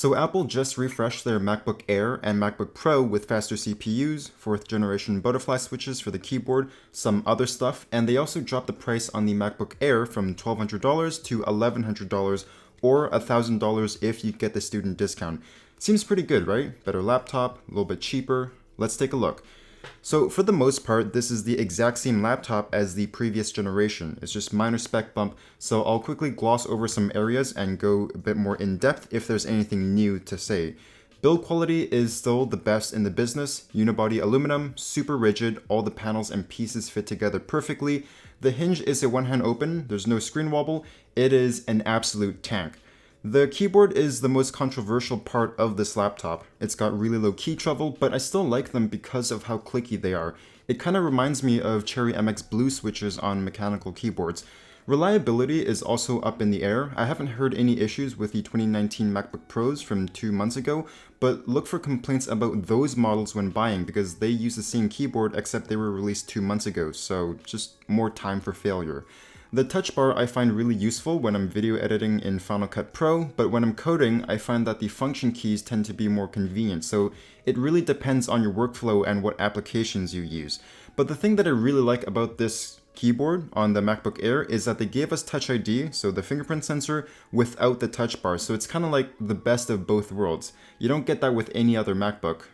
So Apple just refreshed their MacBook Air and MacBook Pro with faster CPUs, 4th generation butterfly switches for the keyboard, some other stuff, and they also dropped the price on the MacBook Air from $1,200 to $1,100 or $1,000 if you get the student discount. Seems pretty good, right? Better laptop, a little bit cheaper. Let's take a look. So for the most part, this is the exact same laptop as the previous generation. It's just minor spec bump, so I'll quickly gloss over some areas and go a bit more in depth if there's anything new to say. Build quality is still the best in the business. Unibody aluminum, super rigid, all the panels and pieces fit together perfectly. The hinge is a one-hand open, there's no screen wobble. It is an absolute tank. The keyboard is the most controversial part of this laptop. It's got really low key travel, but I still like them because of how clicky they are. It kind of reminds me of Cherry MX Blue switches on mechanical keyboards. Reliability is also up in the air. I haven't heard any issues with the 2019 MacBook Pros from 2 months ago, but look for complaints about those models when buying because they use the same keyboard except they were released 2 months ago, so just more time for failure. The touch bar I find really useful when I'm video editing in Final Cut Pro, but when I'm coding, I find that the function keys tend to be more convenient, so it really depends on your workflow and what applications you use. But the thing that I really like about this keyboard on the MacBook Air is that they gave us Touch ID, so the fingerprint sensor, without the touch bar, so it's kind of like the best of both worlds. You don't get that with any other MacBook.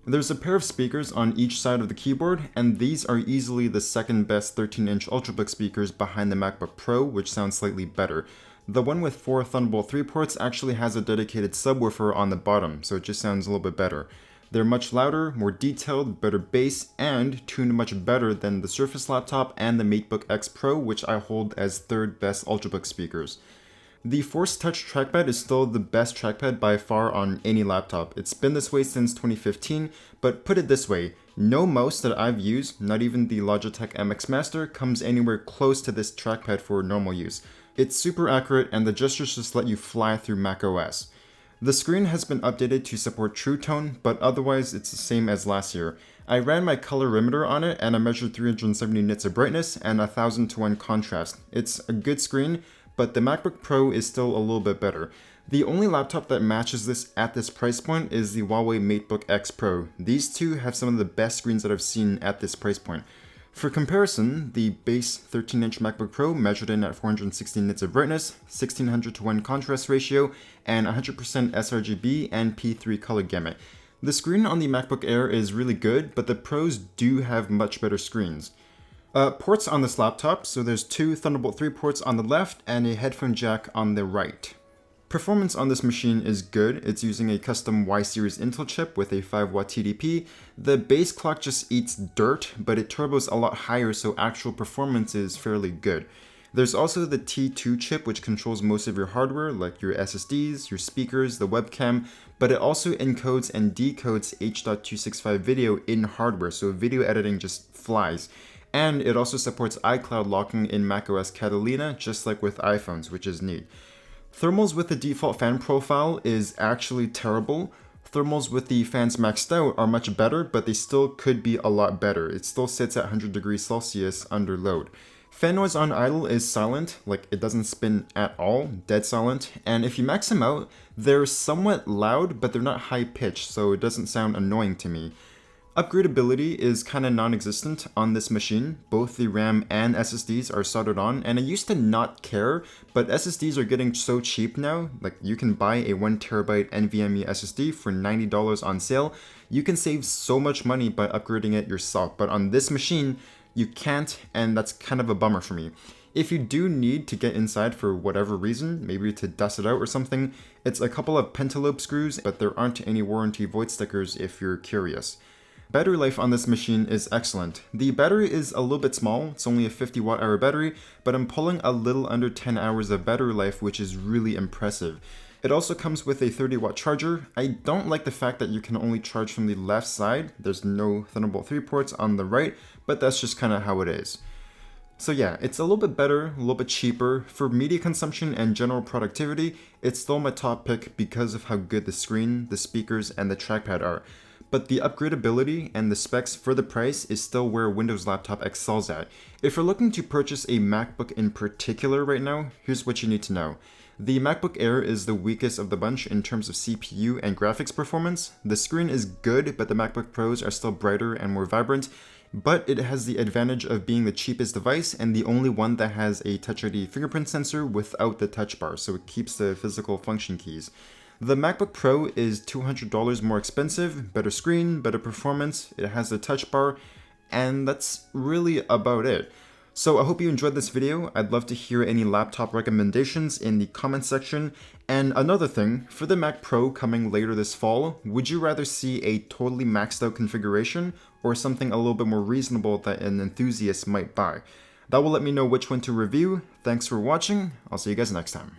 There's a pair of speakers on each side of the keyboard, and these are easily the second best 13-inch Ultrabook speakers behind the MacBook Pro, which sounds slightly better. The one with 4 Thunderbolt 3 ports actually has a dedicated subwoofer on the bottom, so it just sounds a little bit better. They're much louder, more detailed, better bass, and tuned much better than the Surface laptop and the MateBook X Pro, which I hold as third best Ultrabook speakers. The Force Touch trackpad is still the best trackpad by far on any laptop. It's been this way since 2015, but put it this way, no mouse that I've used, not even the Logitech MX Master, comes anywhere close to this trackpad for normal use. It's super accurate and the gestures just let you fly through macOS. The screen has been updated to support True Tone, but otherwise it's the same as last year. I ran my colorimeter on it and I measured 370 nits of brightness and 1000 to 1 contrast. It's a good screen, but the MacBook Pro is still a little bit better. The only laptop that matches this at this price point is the Huawei MateBook X Pro. These two have some of the best screens that I've seen at this price point. For comparison, the base 13-inch MacBook Pro measured in at 460 nits of brightness, 1600 to 1 contrast ratio, and 100% sRGB and P3 color gamut. The screen on the MacBook Air is really good, but the Pros do have much better screens. Ports on this laptop, so there's 2 Thunderbolt 3 ports on the left and a headphone jack on the right. Performance on this machine is good. It's using a custom Y-series Intel chip with a 5W TDP. The base clock just eats dirt, but it turbos a lot higher, so actual performance is fairly good. There's also the T2 chip, which controls most of your hardware, like your SSDs, your speakers, the webcam, but it also encodes and decodes H.265 video in hardware, so video editing just flies. And it also supports iCloud locking in macOS Catalina, just like with iPhones, which is neat. Thermals with the default fan profile is actually terrible. Thermals with the fans maxed out are much better, but they still could be a lot better. It still sits at 100 degrees Celsius under load. Fan noise on idle is silent, like it doesn't spin at all, dead silent. And if you max them out, they're somewhat loud, but they're not high pitched, so it doesn't sound annoying to me. Upgradability is kind of non-existent on this machine. Both the RAM and SSDs are soldered on, and I used to not care, but SSDs are getting so cheap now. Like, you can buy a 1TB NVMe SSD for $90 on sale. You can save so much money by upgrading it yourself, but on this machine, you can't, and that's kind of a bummer for me. If you do need to get inside for whatever reason, maybe to dust it out or something, it's a couple of pentalobe screws, but there aren't any warranty void stickers if you're curious. Battery life on this machine is excellent. The battery is a little bit small, it's only a 50 watt-hour battery, but I'm pulling a little under 10 hours of battery life, which is really impressive. It also comes with a 30 watt charger. I don't like the fact that you can only charge from the left side. There's no Thunderbolt 3 ports on the right, but that's just kind of how it is. So yeah, it's a little bit better, a little bit cheaper. For media consumption and general productivity, it's still my top pick because of how good the screen, the speakers, and the trackpad are. but the upgradability and the specs for the price is still where a Windows laptop excels at. If you're looking to purchase a MacBook in particular right now, here's what you need to know. The MacBook Air is the weakest of the bunch in terms of CPU and graphics performance. The screen is good, but the MacBook Pros are still brighter and more vibrant, but it has the advantage of being the cheapest device and the only one that has a Touch ID fingerprint sensor without the touch bar, so it keeps the physical function keys. The MacBook Pro is $200 more expensive, better screen, better performance, it has the touch bar, and that's really about it. So I hope you enjoyed this video. I'd love to hear any laptop recommendations in the comment section. And another thing, for the Mac Pro coming later this fall, would you rather see a totally maxed out configuration or something a little bit more reasonable that an enthusiast might buy? That will let me know which one to review. Thanks for watching. I'll see you guys next time.